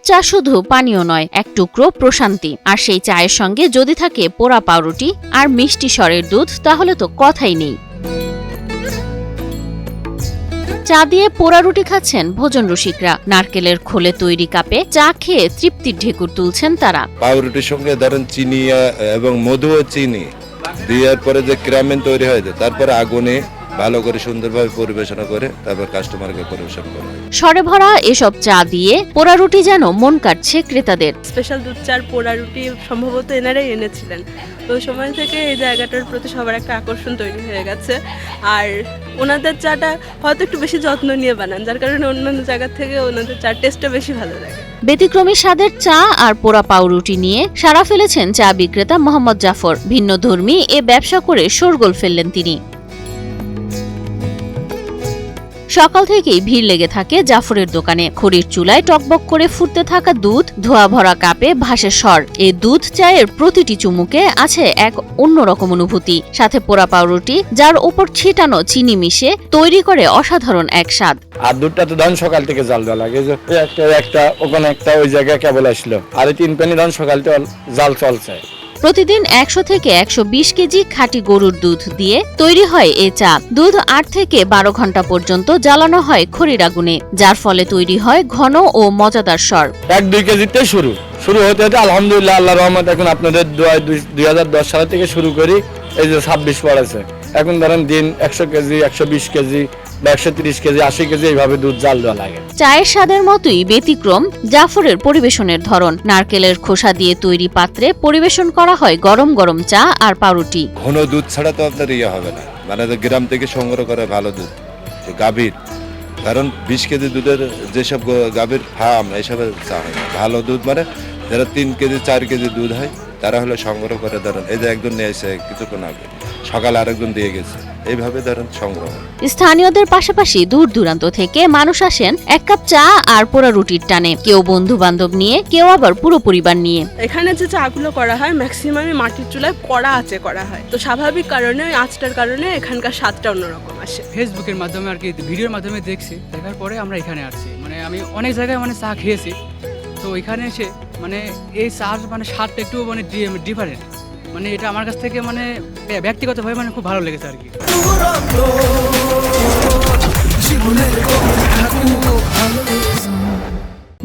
চা শুধু পানীয় নয়, এক টুকরো প্রশান্তি। আর সেই চায়ের সঙ্গে যদি থাকে পোড়া পাউরুটি আর মিষ্টি স্বরের দুধ, তাহলে তো কথাই নেই। চা দিয়ে পোড়া রুটি খাচ্ছেন ভোজন রসিকরা। নারকেলের খোলে তৈরি কাপে চা খেয়ে তৃপ্তির ঢেকুর তুলছেন তারা। পাউরুটির সঙ্গে ধরেন চিনি এবং মধু ও চিনি দেওয়ার পরে যে ক্রামেন তৈরি হয়, তারপরে আগুনে ভালো করে সুন্দরভাবে পরিবেশনা করে তারপর কাস্টমারকে পরিবেশন করে। সরে ভরা এসব চা দিয়ে পোড়া রুটি যেন মন কাটছে ক্রেতাদের। স্পেশাল দুধ চার পোড়া রুটি সম্ভবত এনারাই এনেছিলেন। তো ওই সময় থেকে এই জায়গাটার প্রতি সবার একটা আকর্ষণ তৈরি হয়ে গেছে। আর ওনাদের চাটা হয়তো একটু বেশি যত্ন নিয়ে বানান, যার কারণে অন্যান্য জায়গা থেকে ওনাদের চার টেস্টটা বেশি ভালো লাগে। ব্যতিক্রমী স্বাদের চা আর পোড়া পাউরুটি নিয়ে সাড়া ফেলেছেন চা বিক্রেতা মোহাম্মদ জাফর। ভিন্নধর্মী এ ব্যবসা করে শোরগোল ফেললেন তিনি। সকাল থেকেই ভিড় লেগে থাকে জাফরের দোকানে। খড়ির চুলায় টকবক করে ফুটতে থাকা দুধ, ধোয়া ভরা কাপে ভাসে স্বর। এই দুধ চায়ের প্রতিটি চুমুকে আছে এক অন্যরকম অনুভূতি। সাথে পোড়া পাউরুটি, যার উপর ছিটানো চিনি মিশে তৈরি করে অসাধারণ এক স্বাদ। আর দুধটা তো ধন সকাল থেকে জাল দেওয়া লাগে, একটা ওখানে একটা ওই জায়গায় কেবল আসলো, আর 3 পেনি ধন সকাল থেকে জাল চলছে। প্রতিদিন 100 থেকে 120 কেজি খাঁটি গরুর দুধ দিয়ে তৈরি হয় এই চা। দুধ 8 থেকে 12 ঘন্টা পর্যন্ত জ্বালানো হয় খড়ির আগুনে, যার ফলে তৈরি হয় ঘন ও মজাদার স্বর। 1-2 কেজিতে শুরু হতে হতে আলহামদুলিল্লাহ আল্লাহর রহমত এখন আপনাদের 2010 সাল থেকে শুরু করি, এই যে 26 পড়েছে। এখন ধরেন দিন 100 কেজি, 120 কেজি বা 130 কেজি, 80 কেজি এইভাবে দুধ জাল দেওয়া লাগে। চায়ের স্বাদের মতোই ব্যতিক্রম জাফরের পরিবেশনের ধরন। নারকেলের খোসা দিয়ে তৈরি পাত্রে পরিবেশন করা হয় গরম গরম চা আর পাউরুটি। ঘন দুধ ছাড়া তো আপনার হবে না, মানে গ্রাম থেকে সংগ্রহ করে ভালো দুধ, গাভীর। কারণ 20 কেজি দুধের যেসব গাভীর ফার্ম এইসবের চা হয় না। ভালো দুধ মানে যারা 3 কেজি 4 কেজি দুধ হয়, তারা হলো সংগ্রহ করে ধরেন এই যে একজন নিয়ে এসে কিছুক্ষণ আগে, সকালে আরেকজন দিয়ে গেছে, এইভাবে ধরেন সংগ্রহ। স্থানীয়দের পাশাপাশি দূর দূরান্ত থেকে মানুষ আসেন এক কাপ চা আর পোড়া রুটির টানে। কেউ বন্ধু বান্ধব নিয়ে, কেউ আবার পুরো পরিবার নিয়ে। এখানে যে চাগুলো করা হয় ম্যাক্সিমামই মাটির চুলায় কড়া আঁচে করা হয়। তো স্বাভাবিক কারণে আঁচটার কারণে এখানকার স্বাদটা অন্যরকম আসে। ফেসবুকের মাধ্যমে আর কি, ভিডিওর মাধ্যমে দেখছি, দেখার পরে আমরা এখানে আসছি। মানে আমি অনেক জায়গায় মানে চা খেয়েছি, তো এখানে এসে মানে এই চার মানে স্বাদটা একটু মানে ডিফারেন্ট। মানে এটা আমার কাছ থেকে মানে ব্যক্তিগতভাবে মানে খুব ভালো লেগেছে আর কি।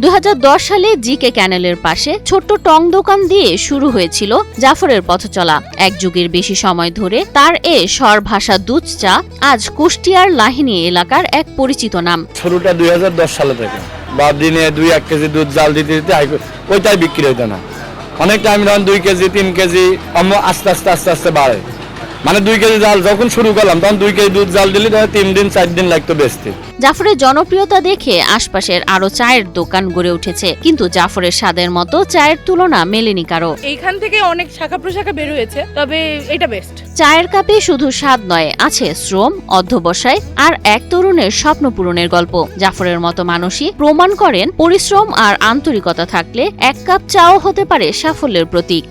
2010 সালে জিকে ক্যানেলের পাশে ছোট্ট টং দোকান দিয়ে শুরু হয়েছিল জাফরের পথচলা। এক যুগের বেশি সময় ধরে তার এ স্বর ভাষা দুধ চা আজ কুষ্টিয়ার লাহিনী এলাকার এক পরিচিত নাম। শুরুটা 2010 সালে থেকে, বা দিনে 2-1 কেজি দুধ জাল দিতে দিতে ওইটাই বিক্রি হইতো না। অনেক টাইম ধরেন 2 কেজি 3 কেজি আস্তে আস্তে বাড়ে। মানে 2 কেজি জাল যখন শুরু করলাম, তখন 2 কেজি দুধ জাল দিলে 3 দিন 4 দিন লাগতো বেচতে। জাফরের জনপ্রিয়তা দেখে আশপাশের আরো চায়ের দোকান গড়ে উঠেছে, কিন্তু জাফরের স্বাদের মতো চায়ের তুলনা মেলেনি কারো। এইখান থেকে অনেক শাখা প্রশাখা বের হয়েছে, তবে এটা বেস্ট। চায়ের কাপে শুধু স্বাদ নয়, আছে শ্রম, অধ্যবসায় আর এক তরুণের স্বপ্ন পূরণের গল্প। জাফরের মতো মানুষই প্রমাণ করেন পরিশ্রম আর আন্তরিকতা থাকলে এক কাপ চাও হতে পারে সাফল্যের প্রতীক।